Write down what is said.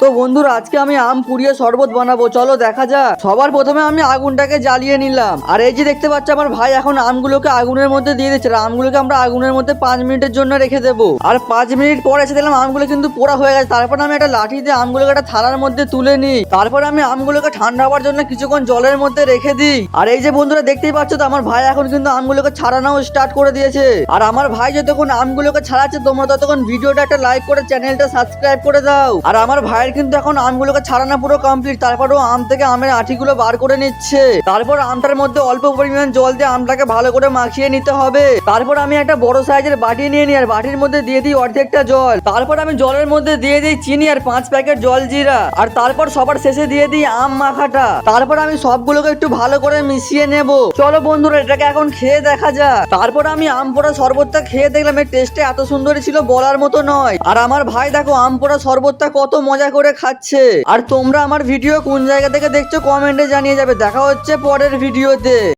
তো বন্ধুরা আজকে আমি আম পুড়িয়ে শরবত বানাবো, চলো দেখা যাক। সবার প্রথমে আমি আগুনটাকে জ্বালিয়ে নিলাম। আর এই যে দেখতে পাচ্ছ আমার ভাই এখন আমগুলোকে আগুনের মধ্যে দিয়ে দিচ্ছে। আর আমগুলোকে আমরা আগুনের মধ্যে 5 মিনিটের জন্য রেখে দেবো। আর 5 মিনিট পর এসে দেখলাম আমগুলো কিন্তু পোড়া হয়ে গেছে। তারপর আমি একটা লাঠি দিয়ে আমগুলোকে একটা থালার মধ্যে তুলে নিই। তারপর আমি আমগুলোকে ঠান্ডা হওয়ার জন্য কিছুক্ষণ জলের মধ্যে রেখে দিই। আর এই যে বন্ধুরা দেখতেই পাচ্ছ তো আমার ভাই এখন কিন্তু আমগুলোকে ছাড়ানোও স্টার্ট করে দিয়েছে। আর আমার ভাই যতক্ষণ আমগুলোকে ছাড়াচ্ছে তোমরা ততক্ষণ ভিডিওটা একটা লাইক করে চ্যানেলটা সাবস্ক্রাইব করে দাও। আর আমার ভাইয়ের কিন্তু এখন আমগুলোকে ছাড়ানো পুরো কমপ্লিট। তারপরও আম থেকে আমের আঠিগুলো বার করে নিচ্ছে। তারপর আমটার মধ্যে অল্প পরিমাণ জল দিয়ে আমটাকে ভালো করে মাখিয়ে নিতে হবে। তারপর আমি একটা বড় সাইজের বাটি নিয়ে নিই আর বাটির মধ্যে দিয়ে দিই অর্ধেকটা জল। তারপর আমি জলের মধ্যে দিয়ে দিই চিনি আর 5 প্যাকেট জল জিরা। আর তারপর সবার শেষে দিয়ে দিই আম মাখাটা। তারপর আমি সবগুলোকে একটু ভালো করে মিশিয়ে নেব। চলো বন্ধুরা এটাকে এখন খেয়ে দেখা যাক। তারপর আমি আম পোড়া শরবতটা খেয়ে দেখলাম এর টেস্টে এত সুন্দরই ছিল বলার মতো নয়। আর আমার ভাই দেখো আম পোড়া শরবতটা কত মজা করে খাচ্ছে। আর তোমরা আমার ভিডিও কোন জায়গা থেকে দেখছো কমেন্টে জানিয়ে যাবে। দেখা হচ্ছে পরের ভিডিওতে।